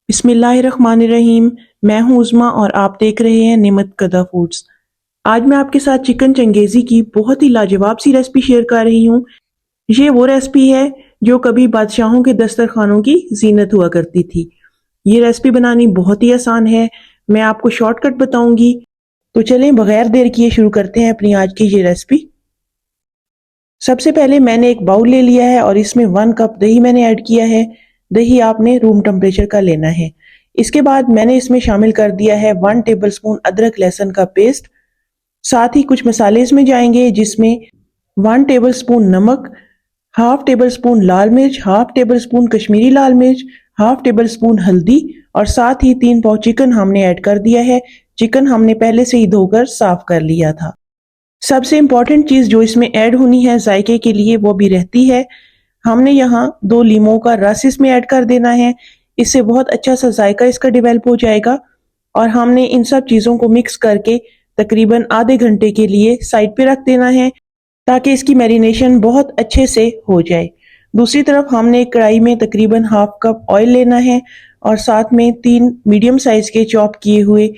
बिस्मिल्लाहिर्रहमानिर्रहीम। मैं हूं उज़्मा और आप देख रहे हैं निमत कदा फूड्स। आज मैं आपके साथ चिकन चंगेज़ी की बहुत ही लाजवाब सी रेसिपी शेयर कर रही हूं। ये वो रेसिपी है जो कभी बादशाहों के दस्तरखानों की जीनत हुआ करती थी। ये रेसिपी बनानी बहुत ही आसान है। मैं आपको शॉर्टकट बताऊंगी। तो चलें बगैर देर किए शुरू करते हैं अपनी आज की ये रेसिपी। सबसे पहले मैंने एक बाउल ले लिया है और इसमें 1 कप दही मैंने ऐड किया है। दही आपने रूम टेम्परेचर का लेना है। इसके बाद मैंने इसमें शामिल कर दिया है 1 टेबलस्पून अदरक लहसुन का पेस्ट। साथ ही कुछ मसाले इसमें जाएंगे जिसमें 1 टेबलस्पून नमक, हाफ टेबल स्पून लाल मिर्च, हाफ टेबल स्पून कश्मीरी लाल मिर्च, हाफ टेबल स्पून हल्दी और साथ ही 3 पाव चिकन हमने ऐड कर दिया है। चिकन हमने पहले से ही धोकर साफ कर लिया था। सबसे इम्पॉर्टेंट चीज जो इसमें ऐड होनी है जायके के लिए वो भी रहती है। हमने यहाँ 2 लीमों का रस इसमें ऐड कर देना है। इससे बहुत अच्छा सा जायका इसका डेवलप हो जाएगा। और हमने इन सब चीजों को मिक्स करके तकरीबन आधे घंटे के लिए साइड पे रख देना है ताकि इसकी मैरिनेशन बहुत अच्छे से हो जाए। दूसरी तरफ हमने एक कढ़ाई में तकरीबन हाफ कप ऑयल लेना है और साथ में 3 मीडियम साइज के चॉप किए हुए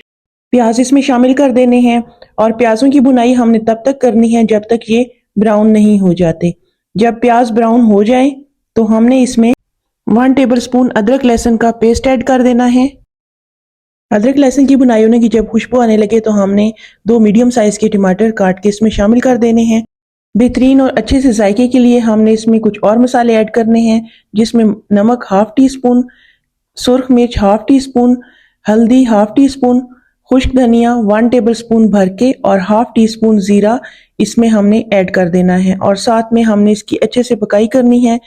प्याज इसमें शामिल कर देने हैं। और प्याजों की भुनाई हमने तब तक करनी है जब तक ये ब्राउन नहीं हो जाते। जब प्याज ब्राउन हो जाए तो हमने इसमें 1 टेबलस्पून अदरक लहसुन का पेस्ट ऐड कर देना है। अदरक लहसुन की भुनाई होने की जब खुशबू आने लगे तो हमने 2 मीडियम साइज के टमाटर काट के इसमें शामिल कर देने हैं। बेहतरीन और अच्छे से जायके के लिए हमने इसमें कुछ और मसाले ऐड करने हैं जिसमें नमक हाफ टी स्पून, सुर्ख मिर्च हाफ टी स्पून, हल्दी हाफ टी स्पून, खुश्क धनिया 1 टेबल स्पून भर के और हाफ टी स्पून जीरा इसमें हमने ऐड कर देना है और साथ में हमने इसकी अच्छे से पकाई करनी है।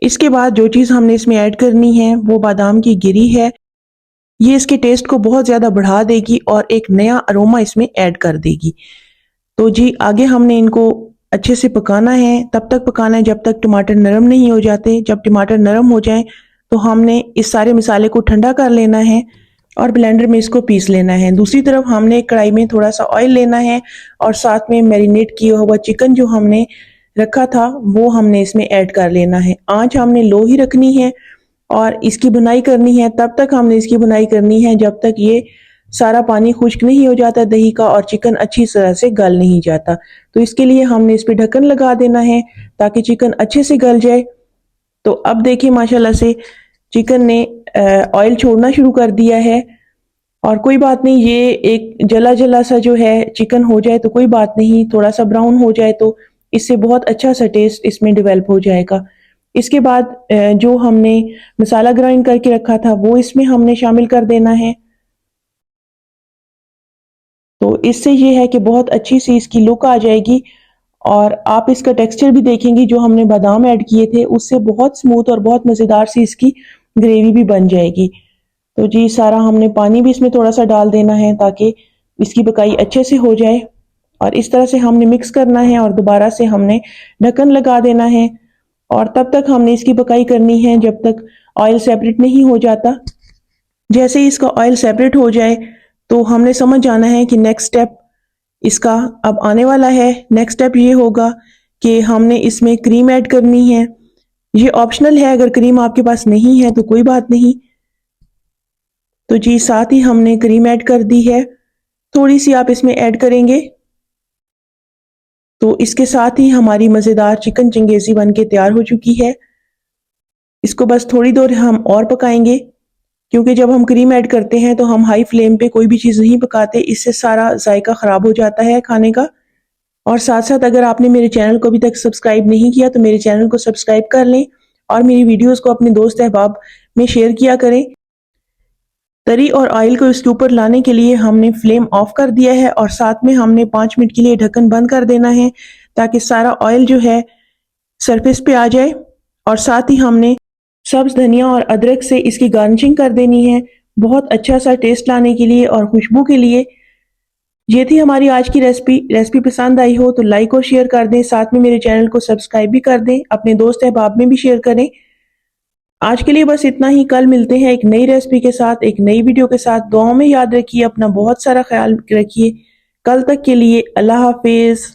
इसके बाद जो चीज़ हमने इसमें ऐड करनी है वो बादाम की गिरी है। ये इसके टेस्ट को बहुत ज़्यादा बढ़ा देगी और एक नया अरोमा इसमें ऐड कर देगी। तो जी आगे हमने इनको अच्छे से पकाना है। तब तक पकाना है जब तक टमाटर नरम नहीं हो जाते। जब टमाटर नरम हो जाए तो हमने इस सारे मसाले को ठंडा कर लेना है और ब्लेंडर में इसको पीस लेना है। दूसरी तरफ हमने कढ़ाई में थोड़ा सा ऑयल लेना है और साथ में मैरिनेट किया हुआ चिकन जो हमने रखा था वो हमने इसमें ऐड कर लेना है। आंच हमने लो ही रखनी है और इसकी बुनाई करनी है। तब तक हमने इसकी बुनाई करनी है जब तक ये सारा पानी खुश्क नहीं हो जाता दही का और चिकन अच्छी तरह से गल नहीं जाता। तो इसके लिए हमने इस पे ढक्कन लगा देना है ताकि चिकन अच्छे से गल जाए। तो अब देखिए माशाल्लाह से चिकन ने ऑयल छोड़ना शुरू कर दिया है। और कोई बात नहीं, ये एक जला जला सा जो है चिकन हो जाए तो कोई बात नहीं, थोड़ा सा ब्राउन हो जाए तो इससे बहुत अच्छा सा टेस्ट इसमें डेवलप हो जाएगा। इसके बाद जो हमने मसाला ग्राइंड करके रखा था वो इसमें हमने शामिल कर देना है। तो इससे ये है कि बहुत अच्छी सी इसकी लुक आ जाएगी और आप इसका टेक्सचर भी देखेंगी। जो हमने बादाम ऐड किए थे उससे बहुत स्मूथ और बहुत मज़ेदार सी इसकी ग्रेवी भी बन जाएगी। तो जी सारा हमने पानी भी इसमें थोड़ा सा डाल देना है ताकि इसकी पकाई अच्छे से हो जाए और इस तरह से हमने मिक्स करना है और दोबारा से हमने ढक्कन लगा देना है। और तब तक हमने इसकी पकाई करनी है जब तक ऑयल सेपरेट नहीं हो जाता। जैसे ही इसका ऑयल सेपरेट हो जाए तो हमने समझ जाना है कि नेक्स्ट स्टेप इसका अब आने वाला है। नेक्स्ट स्टेप ये होगा कि हमने इसमें क्रीम ऐड करनी है। ये ऑप्शनल है, अगर क्रीम आपके पास नहीं है तो कोई बात नहीं। तो जी साथ ही हमने क्रीम ऐड कर दी है, थोड़ी सी आप इसमें ऐड करेंगे तो इसके साथ ही हमारी मज़ेदार चिकन चंगेज़ी बन के तैयार हो चुकी है। इसको बस थोड़ी देर हम और पकाएंगे क्योंकि जब हम क्रीम ऐड करते हैं तो हम हाई फ्लेम पे कोई भी चीज़ नहीं पकाते, इससे सारा जायका ख़राब हो जाता है खाने का। और साथ साथ अगर आपने मेरे चैनल को अभी तक सब्सक्राइब नहीं किया तो मेरे चैनल को सब्सक्राइब कर लें और मेरी वीडियोस को अपने दोस्त अहबाब में शेयर किया करें। तरी और ऑयल को इसके ऊपर लाने के लिए हमने फ्लेम ऑफ कर दिया है और साथ में हमने 5 मिनट के लिए ढक्कन बंद कर देना है ताकि सारा ऑयल जो है सरफेस पे आ जाए। और साथ ही हमने सब्ज धनिया और अदरक से इसकी गार्निशिंग कर देनी है बहुत अच्छा सा टेस्ट लाने के लिए और खुशबू के लिए। ये थी हमारी आज की रेसिपी पसंद आई हो तो लाइक और शेयर कर दें। साथ में मेरे चैनल को सब्सक्राइब भी कर दें, अपने दोस्त अहबाब में भी शेयर करें। आज के लिए बस इतना ही। कल मिलते हैं एक नई रेसिपी के साथ, एक नई वीडियो के साथ। दुआओं में याद रखिए, अपना बहुत सारा ख्याल रखिए। कल तक के लिए अल्लाह हाफिज।